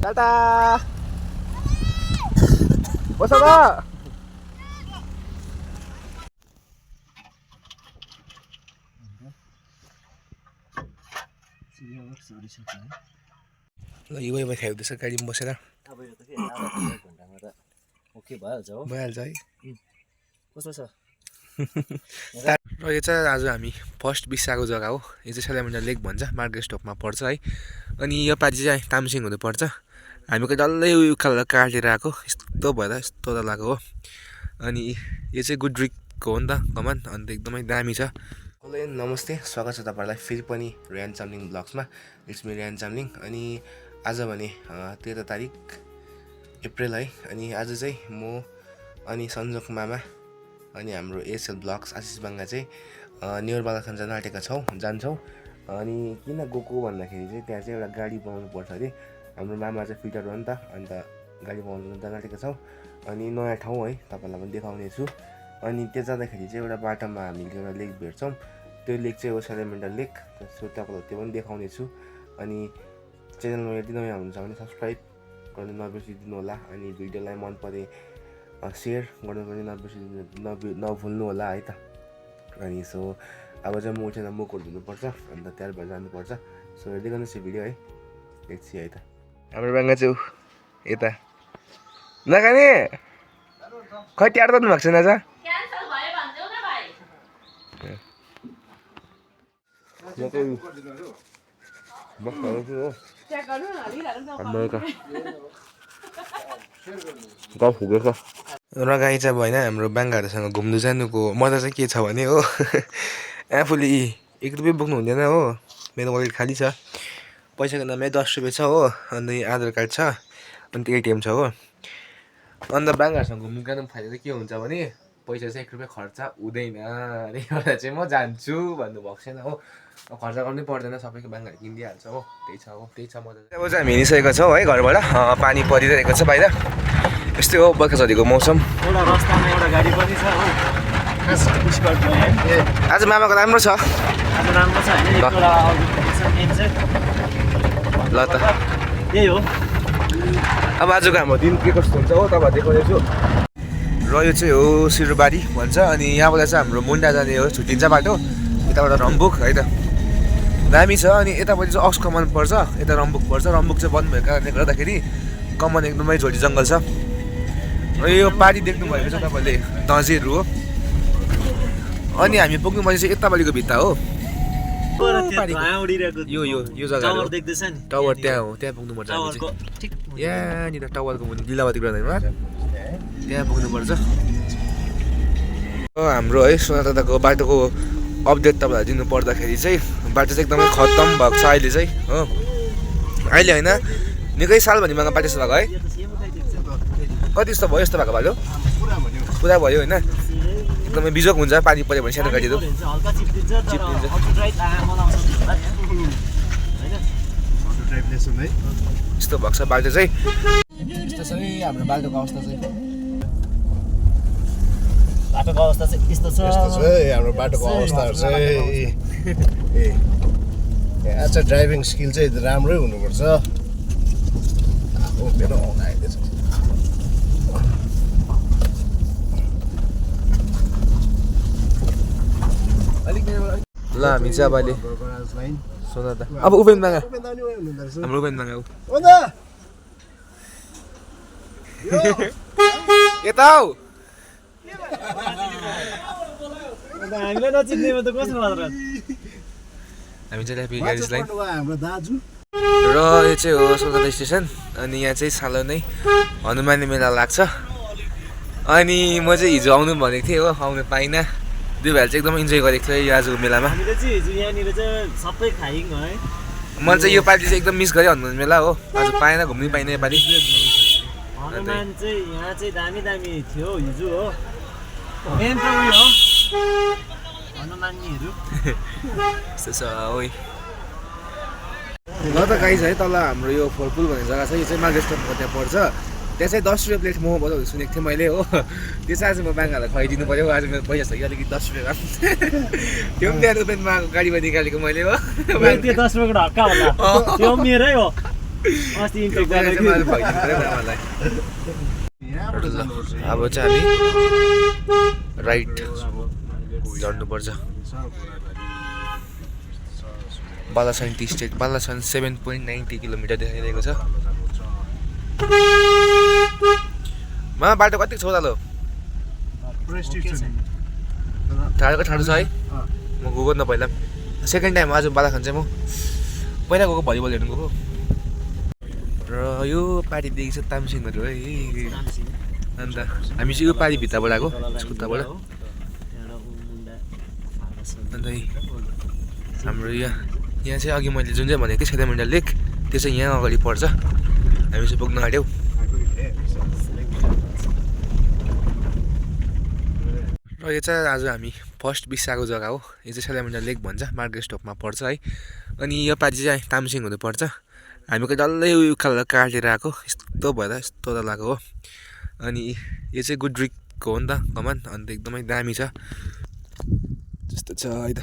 टाटा बस त ल युवामा खाइदिँदैछ गाडीमा बसेर अब यो त के आधा घन्टामा त ओके भइहाल्छ हो भइहाल्छ है कस्तो छ र यो चाहिँ आज हामी फर्स्ट बिसाएको जग्गा हो यो चाहिँ सेलेमेन्डा लेक भन्छ मार्गेस्टोकमा पर्छ है अनि यो पालि चाहिँ तामसिङ हुनु पर्छ हामीको डल्लै उखालेर काटेर आएको यस्तो भएर यस्तो लागेको हो अनि यो चाहिँ गुड्रिकको हो नि त कमान अन्त एकदमै दामी छ हेलो नमस्ते स्वागत छ तपाईँहरूलाई फेरि पनि रियान चामलिङ ब्लग्समा इट्स मी रियान चामलिङ अनि आज भने 13 तारिक अप्रिल है अनि आज चाहिँ म अनि सन्जोक मामा अनि हाम्रो एसएल ब्लग्स आशिष बाङ्गा चाहिँ न्युर बालाखान जान आँटेका जान्छौँ अनि किन गएको भन्दाखेरि चाहिँ त्यहाँ चाहिँ एउटा गाडी बनाउनु पर्छ अरे हाम्रो मामा चाहिँ फिटर हो नि त अन्त गाडी बनाउनु जान आँटेका छौँ अनि नयाँ ठाउँ है तपाईँलाई पनि देखाउने छु अनि त्यो जाँदाखेरि चाहिँ एउटा बाटोमा हामीले एउटा लेक भेट्छौँ त्यो लेक चाहिँ हो सेलेमेन्डा लेक सो तपाईँलाई त्यो पनि देखाउने छु अनि च्यानलमा यदि नयाँ हुनुहुन्छ भने सब्सक्राइब गर्नु नबिर्सिदिनु होला अनि भिडियोलाई मन परे सेयर गर्नु पनि नभुल्नु होला है त अनि सो अब चाहिँ म उठेर मुखहरू धुनुपर्छ अन्त त्यहाँबाट जानुपर्छ सो हेर्दै गर्नुहोस् यो भिडियो है एकछि है त हाम्रो बाङ्गा चाहिँ यता नखाने खै ट्याड गर्नु भएको छैन आज र गाई चाहिँ अब होइन हाम्रो बाङ्गाहरूसँग घुम्नु जानुको मजा चाहिँ के छ भने हो आफूले 1 रुपियाँ बोक्नु हुँदैन हो मेरो वालेट खाली छ पैसाको नामै 10 रुपियाँ छ हो अन्त आधार कार्ड छ अन्त एटिएम छ हो अन्त बाङ्गाहरूसँग घुम्नु जानु फाइदा चाहिँ के हुन्छ भने पैसा चाहिँ 1 रुपियाँ खर्च हुँदैन अरे एउटा चाहिँ म जान्छु भन्नुभएको छैन हो खर्च गर्नै पर्दैन सबैको बाङ्गाहरू किनिदिइहाल्छ हो त्यही छ मजा अब चाहिँ हामी हिँडिसकेका छौँ है घरबाट पानी परिरहेको छ बाहिर यस्तै हो बर्खा झरीको मौसम एउटा रस्तामा एउटा गाडी पनि छ हो आज मामाको राम्रो छ आज राम्रो छ हैन ल त यही हो अब आजको हाम्रो दिन के कस्तो हुन्छ हो तपाईँ देखाउने छु र यो चाहिँ हो सिरुबारी भन्छ अनि यहाँबाट चाहिँ हाम्रो मुन्डा जाने हो छुट्टिन्छ बाटो यताबाट रम्बुक है त दामी छ अनि यतापट्टि चाहिँ अक्स कमान पर्छ यता रम्बुक पर्छ रम्बुक चाहिँ बन्द भएको कारणले गर्दाखेरि कमान एकदमै झोडी जङ्गल छ र यो पारी देख्नु भएको छ तपाईँले दजेहरू हो अनि हामी पुग्नु भने चाहिँ यतापट्टिको भित्ता हो यो जग्गा टावर त्यहाँ हो त्यहाँ पुग्नुपर्छ हामी चाहिँ यहाँनिर टावरको मुनि लिलावती ग्राउन्डमा त्यहाँ पुग्नुपर्छ हाम्रो है सोनादाको बाटोको अपडेट तपाईँलाई दिनु पर्दाखेरि चाहिँ बाटो चाहिँ एकदमै खत्तम भएको छ अहिले चाहिँ हो अहिले होइन निकै साल भनिमा बाटो जस्तो भएको है कति जस्तो भयो यस्तो भएको बाटो पुरा भयो होइन एकदमै बिजोक हुन्छ पानी पऱ्यो भने सानो गाडीहरू यस्तो भएको छ बाटो चाहिँ यस्तो छ है हाम्रो बाटोको अवस्था चाहिँ बाटोको अवस्था चाहिँ यस्तो छ हाम्रो बाटोको अवस्थाहरू चाहिँ यहाँ चाहिँ ड्राइभिङ स्किल चाहिँ राम्रै हुनुपर्छ मेरो आइदिएछ ल हामी चाहिँ अब अहिले सोनादा अब उपेन बाङ्गा हाम्रो उपेन बाङ्गा हो यता हौ हामीलाई नचिन्नेमा त कसो मात्र हामी चाहिँ ल्यापी ग्यारेज लाइन हाम्रो दाजु र यो चाहिँ हो सोनादा स्टेसन अनि यहाँ चाहिँ सालो नै हनुमानी मेला लाग्छ अनि म चाहिँ हिजो आउनु भनेको थिएँ हो आउनु पाइनँ दुई भाइले चाहिँ एकदम इन्जोय गरेको थियो यो आजको मेलामा हामीले चाहिँ हिजो यहाँनिर चाहिँ सबै खायौँ है मैले चाहिँ यो पालि चाहिँ एकदम मिस गरेँ हनुमान मेला हो आज पाएन घुम्नै पाइनँ योपालि हनुमान चाहिँ यहाँ चाहिँ दामी दामी थियो हिजो हो मेन त उयो हो हनुमानीहरू यस्तो छ ओइ ल त गाइस है तल हाम्रो यो फोरपुल भन्ने जग्गा छ यो चाहिँ मार्गेस्टोकको त्यहाँ पर्छ त्यहाँ चाहिँ 10 रुपियाँ प्लेट मोमो बनाउँदै सुनेको थिएँ मैले हो त्यो चाहिँ आज म बाङ्गालाई खुवाइदिनु पऱ्यो आज मेरो पैसा छ कि अलिकति 10 रुपियाँ त्यो पनि त्यहाँ रुपियाँमा गाडीमा निकालेको मैले हो त्यो 10 रुपियाँको ढक्का होला त्यो मेरै हो अस्ति इन्टेक गरेर यहाँबाट जानुपर्छ अब चाहिँ हामी राइट झर्नुपर्छ बालासन टी स्टेट बालासन 7.90 किलोमिटर देखाइरहेको छ मा बाटो कति छ उदालो ठाडोको ठाडो छ है म गएको न पहिला सेकेन्ड टाइम आज बालासन चाहिँ म पहिला गएको भलिबल हेर्नु गएको र यो पार्टी देखेको छ तामसिङहरू है अन्त हामी चाहिँ यो पार्टी भित्रबाट आएको स्कुत्ताबाट अन्त हाम्रो यहाँ चाहिँ अघि मैले जुन चाहिँ भनेको थिएँ सेलेमेन्डल लेक त्यो चाहिँ यहाँ अगाडि पर्छ हामी चाहिँ पुग्न आँट्यौँ र यो चाहिँ आज हामी फर्स्ट बिसाएको जग्गा हो यो चाहिँ सेलेमेन्डल लेक भन्छ मार्गेस्टोकमा पर्छ है अनि यो पार्टी चाहिँ तामसिङ हुँदै पर्छ हामीको डल्लै उखाल काटेर आएको यस्तो भएर यस्तो लगाएको हो अनि यो चाहिँ गुड्रिकको हो नि त कमान अन्त एकदमै दामी छ त्यस्तो छ है त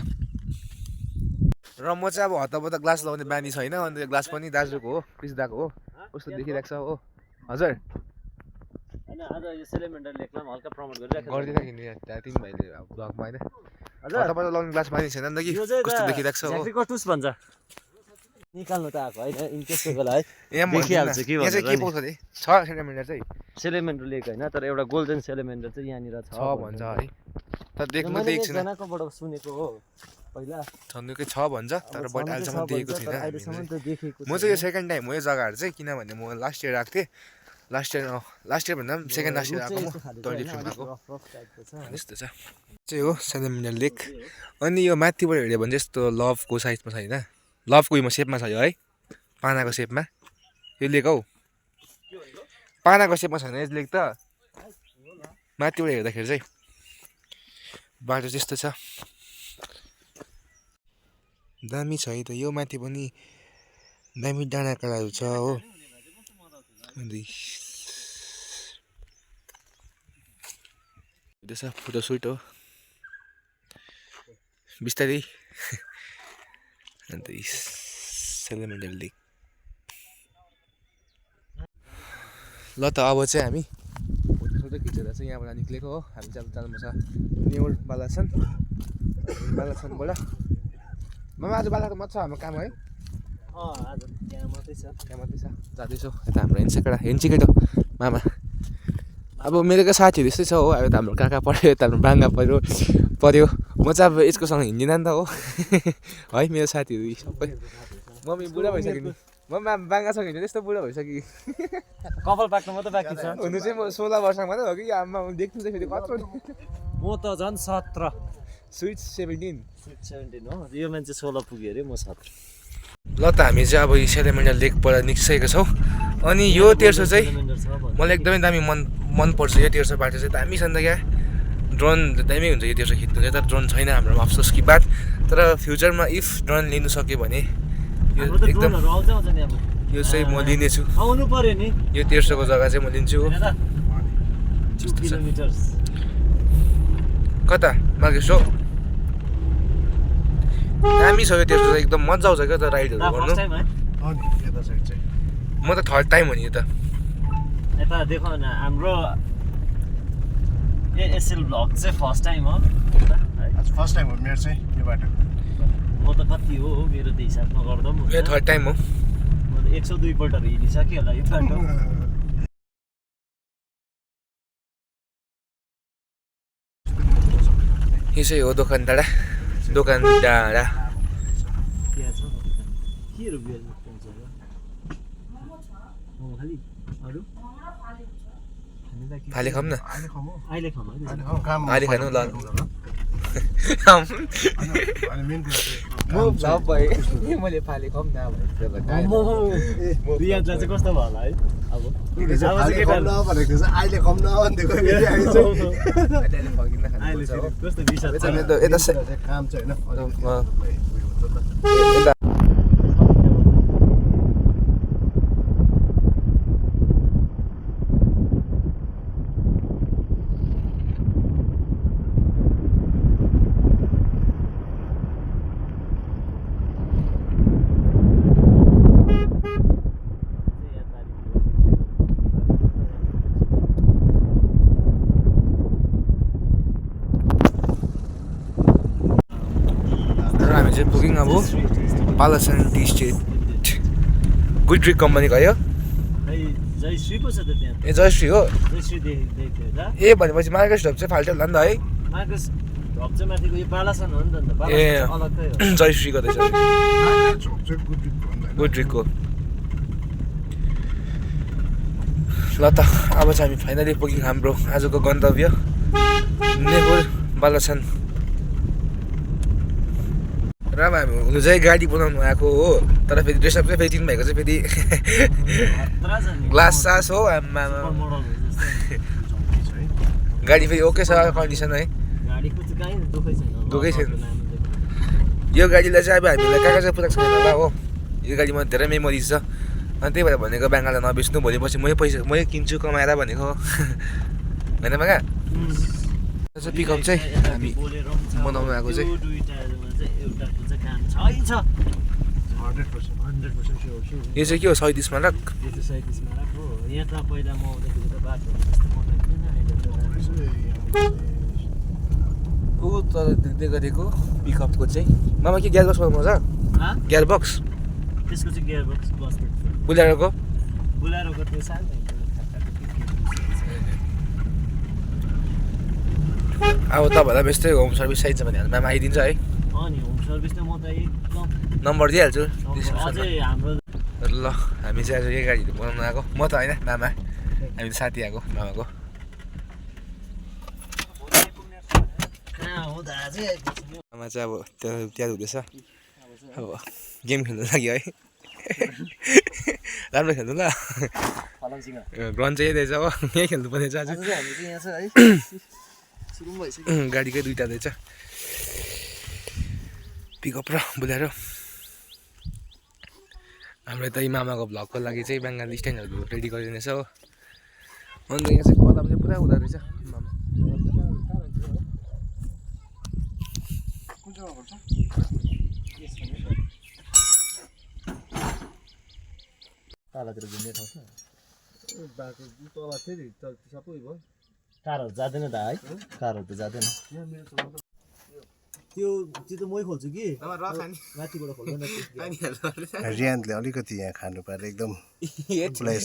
र म चाहिँ अब हतपत ग्लास लगाउने बानी छैन अन्त यो ग्लास पनि दाजुको हो कृष्णदाको हो कस्तो देखिरहेको छ हो हजुर हैन आज यो सेलेमेन्डल लेकलाई पनि हल्का प्रमोट गरिरहेको गरिदिन किन त्यहाँ तिमी भाइले ब्लगमा होइन हतपत लगाउने ग्लास बानी छैन नि त कि कस्तो देखिरहेको छ हो झ्याक्री कटुस भन्छ निकाल्नु त आएको होइन इनकेस कोही बेला है यहाँ देखिहाल्छ के यहाँ चाहिँ के भनेर पाउँछ नि छ सेलेमेन्डर चाहिँ सेलेमेन्डल लेक होइन तर एउटा गोल्डन सेलेमेन्डल चाहिँ यहाँनिर छ छ भन्छ है तर देख्नु मैले देखेको छैन एकजनाकोबाट सुनेको हो पहिला छन्नुकै छ भन्छ तर बट अहिलेसम्म देखेको छैन अहिलेसम्म त देखेको म चाहिँ यो सेकेन्ड टाइम हो यो जग्गाहरू चाहिँ किनभने म लास्ट इयर आएको थिएँ लास्ट इयर भन्दा पनि सेकेन्ड लास्ट इयर आएको म 2015 आएको यस्तो छ चाहिँ हो सेलेमेन्डल लेक अनि यो माथिबाट हेऱ्यो भने चाहिँ यस्तो लभको साइजमा छ होइन लभको यो सेपमा छ यो है पानाको सेपमा यो लेक हौ पानाको सेपमा छैन यो लेक त माथिबाट हेर्दाखेरि चाहिँ बाटो त्यस्तो छ दामी छ है त यो माथि पनि दामी डाँडाकाँडाहरू छ हो अन्त त्यसो फोटो सुट हो बिस्तारै अन्त सेलेमेन्डल लेक ल त अब चाहिँ हामी फोटो खिचेर चाहिँ यहाँबाट निक्लेको हो हामी चाहिँ जानुपर्छ न्यु बालासनबाट मामा आज बालाको मात्र छ हाम्रो काम है आज त्यहाँ मात्रै छ जाँदैछौँ यता हाम्रो हेन्ची केटो मामा अब मेरोको साथीहरू यस्तै छ हो अब हाम्रो काका पऱ्यो यता हाम्रो बाङ्गा पऱ्यो म चाहिँ अब यसकोसँग हिँड्दिनँ नि त हो है मेरो साथीहरू सबै मम्मी बुढा भइसक्यो नि मम्मी बाङ्गासँग हिँड्नु त्यस्तो बुढा भइसक्यो कपाल पाक्नु मात्रै बाँकी छ हुनु चाहिँ म 16 वर्षमा मात्रै हो कि आमा देख्नु चाहिँ फेरि कत्रो म त झन् 17 स्विट 17 हो यो मान्छे 16 पुग्यो अरे म 17 ल त हामी चाहिँ अब सेलेमेन्डल लेकबाट निस्किसकेको छौँ अनि यो तेर्सो चाहिँ मलाई एकदमै दामी मनपर्छ यो तेर्सो बाटो चाहिँ दामी छ नि त क्या ड्रोन दामी हुन्छ यो तेर्सो खिच्नु चाहिँ तर ड्रोन छैन हाम्रोमा अफसोस कि बात तर फ्युचरमा इफ ड्रोन लिनु सक्यो भने यो एकदम यो चाहिँ म लिनेछु आउनु पर्यो नि यो तेर्सोको जग्गा चाहिँ म लिन्छु हो कता मार्केट हो दामी छ यो तेर्सो चाहिँ एकदम मजा आउँछ क्या त राइडहरू गर्नु म त थर्ड टाइम हो नि यो त यता देखौ न हाम्रो एएसएल ब्लग चाहिँ फर्स्ट टाइम हो फर्स्ट टाइम हो मेरो चाहिँ यो बाटो म त कति हो मेरो त हिसाबमा गर्दा पनि यो थर्ड टाइम हो म त 102 पल्टहरू हिँडिसकेँ होला यो बाटो यो चाहिँ हो दोकान डाँडा त्यहाँ छ केहरू बियर पाउँछ खालि अरू फाले खाऊँ न अहिले खाऊँ अहिले खानु ल म भ्लग भएँ मैले फाले खाऊँ न रियाजलाई चाहिँ कस्तो भयो होला है अब अहिले कम नभनिदिएको कस्तो विषय काम चाहिँ होइन चाहिँ पुग्यौँ अब पालासन टी स्टेट गुड्रिक कम्पनी गयो जयश्री पो छ त त्यहाँ ए जयश्री हो जयश्री देख्यो त ए भनेपछि मार्केट स्टप चाहिँ फाल्टो होला नि त है मार्कस ढप चाहिँ माथिको यो बालासन हो नि त ए बालासन अलग्गै हो जयश्रीको रहेछ गुड्रिकको ल त अब चाहिँ हामी फाइनली पुग्यौँ हाम्रो आजको गन्तव्य नेहुर बालासन र अब हामी हुनु चाहिँ गाडी बनाउनु आएको हो तर फेरि ड्रेसअप चाहिँ फेरि भएको चाहिँ फेरि ग्लास सास हो आम्मा गाडी फेरि ओके छ कन्डिसन है दुःखै छैन यो गाडीलाई चाहिँ अब हामीलाई कहाँ कहाँ पुऱ्याएको छैन होला हो यो गाडीमा धेरै मेमोरिज छ अनि त्यही भएर भनेको बङ्गाललाई नबेच्नु भोलिपछि मै किन्छु कमाएर भनेको होइन बङ्गा पिकअप चाहिँ हामी बनाउनु आएको चाहिँ यो चाहिँ के हो 37 राख ऊ तर देख्दै गरेको पिकअपको चाहिँ मामा के गियर बक्स बनाउनु छ गियर बक्स त्यसको चाहिँ गियर बक्स बुलेरोको त्यो सानो अब तपाईँहरूलाई बेस्तै होम सर्भिस चाहिन्छ भने मामा आइदिन्छ है अनि होम सर्भिस त म त एकदम नम्बर दिइहाल्छु अझै हाम्रो ल हामी चाहिँ आज यही गाडीहरू बनाउनु आएको म त होइन मामा हामी साथी आएको मामाको मामा चाहिँ अब त्यहाँ हुँदैछ अब गेम खेल्नु लाग्यो है राम्रो खेल्नु ल ग्राउन्ड चाहिँ यही रहेछ अब यहीँ खेल्नुपर्ने छ आज गाडीकै दुइटा रहेछ पिकअप र बोलेरो हाम्रो यता मामाको भ्लगको लागि चाहिँ बङ्गाली स्ट्यान्डहरू रेडी गरिदिनेछ हो अन्त यहाँ चाहिँ कलम चाहिँ पुरा हुँदो रहेछ मामा तालातिर घुम्ने ठाउँ छ बाटो तल फेरि सबै भयो कारहरू जाँदैन त है कारहरू त जाँदैन त्यो त मै खोल्छु कि माथिबाट खोल्दैन रियानले अलिकति यहाँ खानु पाएर एकदम उसलाई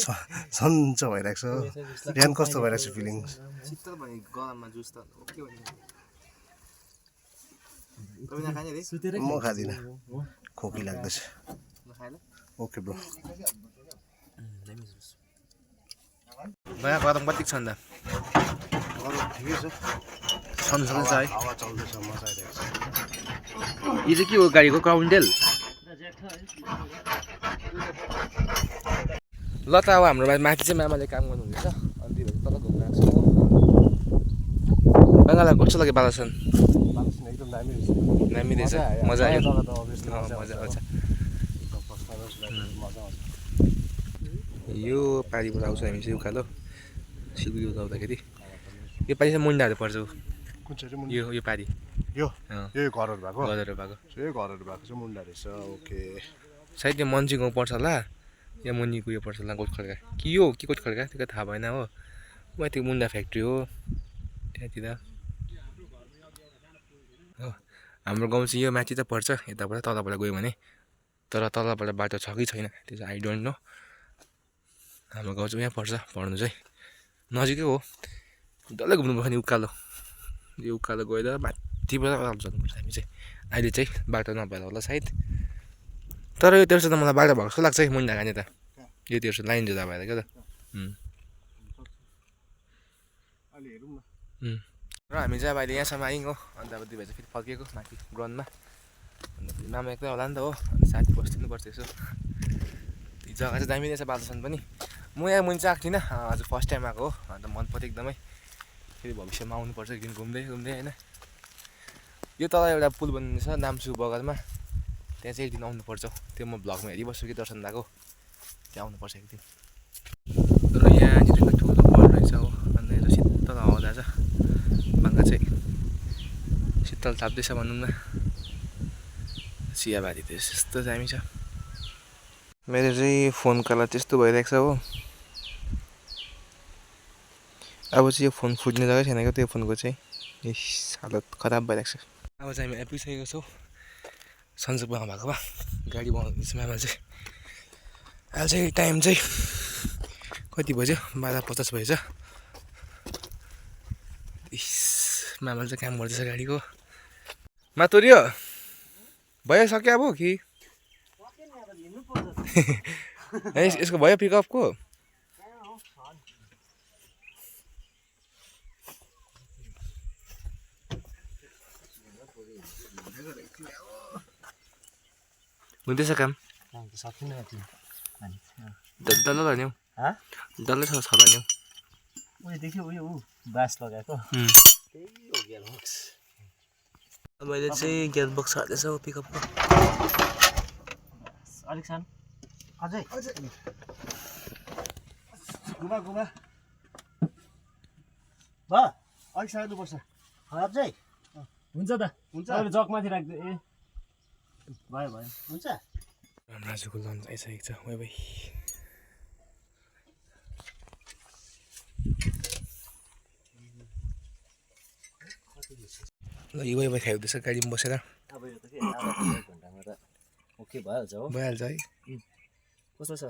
सन्चो भइरहेको छ रियान कस्तो भइरहेको छ फिलिङ शीतल भने गरममा जुस त ओके म खाँदिनँ खोकी लाग्दैछ ओके ब्रो नयाँ गरम कति छ अन्त ठिकै छ सँगसँगै छ है हावा चल्दैछ मजा आइरहेको छ यो चाहिँ के हो गाडीको क्राउन्डेल ल त अब हाम्रो माथि चाहिँ मामाले काम गर्नुहुँदैछ अनि त्यो तल घुम्न आएको छु बङ्गाललाई कस्तो लाग्यो बालासन एकदम दामी दामी रहेछ मजा आयो मजा आउँछ यो पारिबाट आउँछ हामी चाहिँ उकालो सिलगढी उताउँदाखेरि यो पारि चाहिँ मुन्डाहरू पर्छ कुन चाहिँ यो पारि यो घरहरू भएको गजहरू भएको यही घरहरू भएको चाहिँ मुन्डा रहेछ ओके सायद यो मन्ची गाउँ पर्छ होला या मुनिको यो पर्छ होला गोठखड्का कि यो के गोठखड्का त्यो थाहा भएन हो माथि मुन्डा फ्याक्ट्री हो त्यहाँतिर हो हाम्रो गाउँ चाहिँ यो माथि त पर्छ यताबाट तलबाट गयो भने तर तलबाट बाटो छ कि छैन त्यो चाहिँ आई डोन्ट नो हाम्रो गाउँ चाहिँ यहाँ पर्छ पढ्नु चाहिँ नजिकै हो डल्लै घुम्नुपर्छ नि उकालो यो उकालो गएर माथिबाट जानुपर्छ हामी चाहिँ अहिले चाहिँ बाटो नभएर होला सायद तर यो तेर्सो त मलाई बाटो भएको जस्तो लाग्छ है मुन्डा खाने त यो तेर्सो लाइन जुदा भएर क्या त र हामी चाहिँ अब अहिले यहाँसम्म आयौँ हो अन्त अब 2 बजे फेरि फर्किएको माथि ग्राउन्डमा अन्त फेरि मामा एक्लै होला नि त हो अन्त साथी बसिदिनुपर्छ यसो यो जग्गा चाहिँ दामी रहेछ बालासन पनि म यहाँ मुनि चाहिँ आएको थिइनँ आज फर्स्ट टाइम आएको हो अन्त मन पऱ्यो एकदमै फेरि भविष्यमा आउनुपर्छ एक दिन घुम्दै घुम्दै होइन यो तल एउटा पुल बनिँदैछ नाम्चु बगरमा त्यहाँ चाहिँ एक दिन आउनुपर्छ त्यो म भ्लगमा हेरिबस्छु कि दर्शन दाको त्यहाँ आउनुपर्छ एक दिन र यहाँ चाहिँ ठुलो बल रहेछ हो अन्त यो शीतल हावा जान्छ बाङ्गा चाहिँ शीतल थाप्दैछ भनौँ न चियाबारी त यस्तो दामी छ मेरो चाहिँ फोन कलर त्यस्तो भइरहेको छ हो अब चाहिँ यो फोन फुट्ने जग्गै छैन क्या त्यो फोनको चाहिँ हालत खराब भइरहेको छ अब चाहिँ हामी आइपुगिसकेको छौँ सन्चो पुग्नु भएको भए गाडी बनाउँदैछ मामा चाहिँ अहिले चाहिँ टाइम चाहिँ कति बज्यो 12:50 भएछ मामाले चाहिँ काम गर्दैछ गाडीको मातोरियो भयो सक्यो अब कि यसको भयो पिकअपको हुँदैछ काम सकिन डल्लो लाने डल्लै छ लाने उयो देख्यो उयो बास लगाएको मैले चाहिँ ग्यास बक्स हाल्दैछ पिकअपको अलिक सानो अझै गुबा भयो अलिक सार्नुपर्छ अझै हुन्छ त हुन्छ अहिले जगमाथि राख्दै ए भयो हुन्छ राजुको लन्च आइसकेको छ वाइ भाइ ल यो वाइ भाइ खाइदिँदैछ गाडीमा बसेर अब यो त के आधा घन्टामा त ओके भइहाल्छ हो भइहाल्छ है कस्तो छ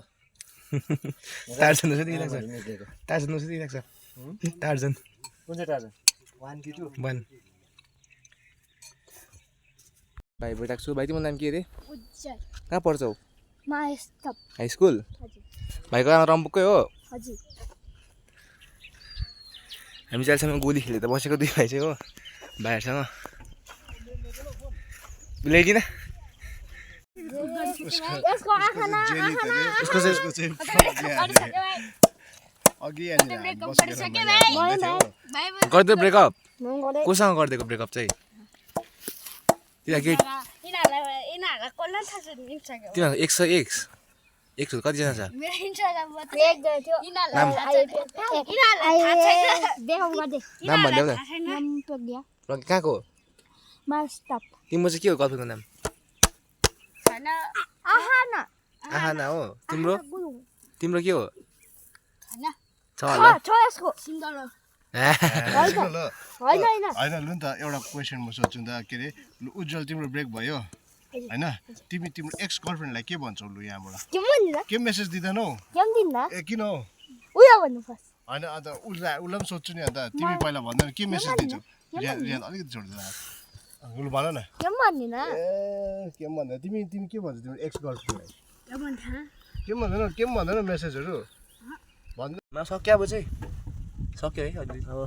टार्जन जस्तो लाग्छ टार्जन जस्तो लाग्छ टार्जन कुन चाहिँ टार्जन 1 कि 2 1 भाइ भेटाएको छु भाइ तिम्रो नाम के अरे कहाँ पढ्छौ हाई स्कुल भाइको आमा रम्बुककै हो हजुर हामी चाहिँ अहिलेसम्म गोली खेलेर बसेको 2 भाइ चाहिँ हो भाइहरूसँग ल्याइदिन यसको आँखा न उसको चाहिँ अघि गरिदियो ब्रेकअप कोसँग गरिदिएको ब्रेकअप चाहिँ इनाहरूलाई कसलाई थाहा छ इन्स्टाग्राम तिमीहरूको 100 कतिजना छ मेरो इन्स्टाग्राममा एक थियो इनाहरूलाई देखाउ गर्दै नाम भनिदेऊ न नाम प्रज्ञा प्रज्ञा कहाँको मास्टप तिम्रो चाहिँ के हो गर्लफ्रेन्डको नाम हैन आहाना आहाना हो तिम्रो तिम्रो के हो हैन छ होला छ यसको सिङ्गल हो होइन लु नि त एउटा क्वेसन म सोध्छु नि त के अरे लु उज्जवल तिम्रो ब्रेक भयो होइन तिम्रो एक्स गर्लफ्रेन्डलाई के भन्छौ लु यहाँबाट के भन्दिन के मेसेज दिँदैनौ के दिन्न ए किन हो उयो भन्नु फर्स्ट होइन अन्त उसलाई पनि सोध्छु नि अन्त तिमी पहिला भन्दैन के मेसेज दिन्छौ रियान अलिकति छोड्दैन लु भन न के भन्दिन ए के भन्दैन तिमी के भन्छौ तिम्रो एक्स गर्लफ्रेन्डलाई के भन्छ के भन्दैन मेसेजहरू मा सक्यो अब चाहिँ सक्यो है अहिले अब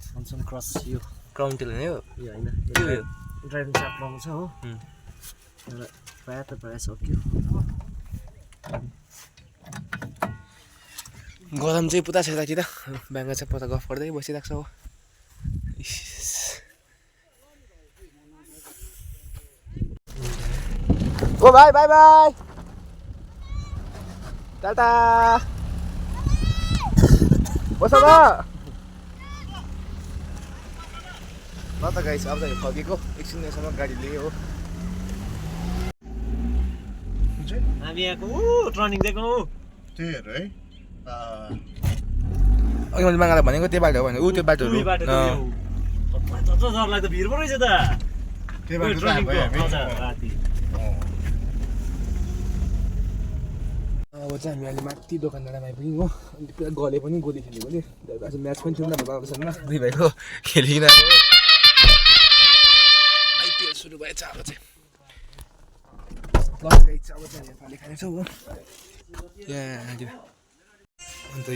सनसन क्रस यो क्राउन टेल होइन यो यो होइन के हो यो ड्राइभिङ चार्ट पाउँछ हो तर प्रायः सक्यो गरम चाहिँ पुरा छ यतातिर ब्याङ्गा चाहिँ पता गफ गर्दै बसिरहेको छ हो ओ भाइ बाई बाई टाटा बस न त गाइस अब त फर्केको एकछिनसम्म गाडी लियो हो हामी यहाँको टर्निङ दिएको त्यही हेर है अघि मैले मागालाई भनेको त्यो बाटो हो भने ऊ त्यो बाटोहरू डर लाग्दो भिड पो रहेछ त त्यही बाटो त टर्निङको हामी राति अब चाहिँ हामी अहिले माथि दोकानबाट आइपुग्यौँ हो अनि पुरा गले पनि गोली खेलेको नि आज म्याच पनि थियौँ न बाबासँग 2 भाइको खेलिकन आइपिएल सुरु भएछ अब चाहिँ अब चाहिँ नेपाली खानेछौँ हो यहाँ हजुर अन्त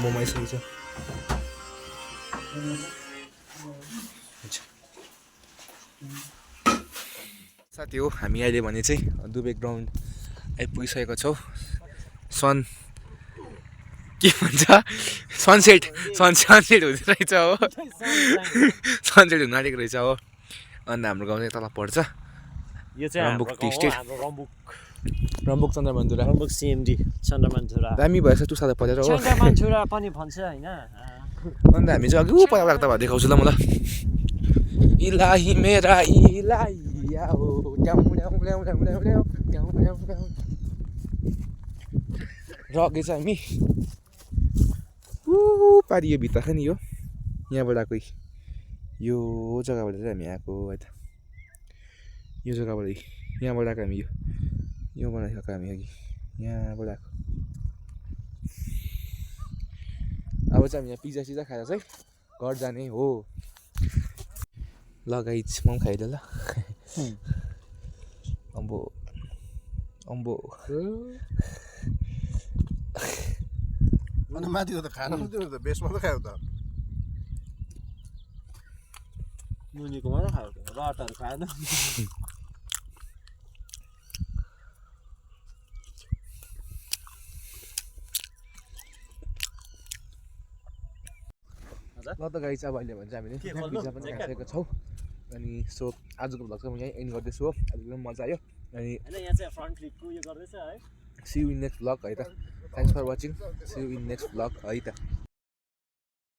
मोमो आइसकेको छ साथी हो हामी अहिले भने चाहिँ दुबे ग्राउन्ड आइपुगिसकेको छौँ सन के भन्छ सनसेट हुँदो रहेछ हो सनसेट हुन आँटेको रहेछ हो अन्त हाम्रो गाउँ चाहिँ तल पर्छ यो चाहिँ रम्बुक टी हाम्रो स्टेट रम्बुक चन्द्रमान्धुरा रम्बुक सिएमडी चन्द्रमान्धुरा दामी भएछ टुसादा परेर हो चन्द्रमान्धुरा पनि भन्छ होइन अन्त हामी चाहिँ अघि पता लाग्दा भए देखाउँछु ल म ल इलाही मेरा इलाही आओ र अघि चाहिँ हामी पारि यो भित्र नि यो यहाँबाट आएको यो जग्गाबाट चाहिँ हामी आएको है त यो जग्गाबाट यहाँबाट आएको हामी योबाट आएको हामी अघि यहाँबाट आएको अब चाहिँ हामी यहाँ पिज्जा सिज्जा खाएर चाहिँ घर जाने हो ल गाइज म पनि खाइदिएँ ल अम्बो अम्बो अनि माथि त खानु त बेसमा त खायो त मुनिको मात्रै खायो रटहरू खाएन ल त गाइज अब अहिले भने चाहिँ हामीले पिज्जा पनि खाइसकेका छौँ अनि सो आजको भ्लग चाहिँ म यहीँ एन्ड गर्दैछु हो आज एकदम मजा आयो अनि यहाँ चाहिँ फ्रन्ट फ्लिपको उयो गर्दैछ है see you in next vlog है त thanks for watching see you in next vlog है त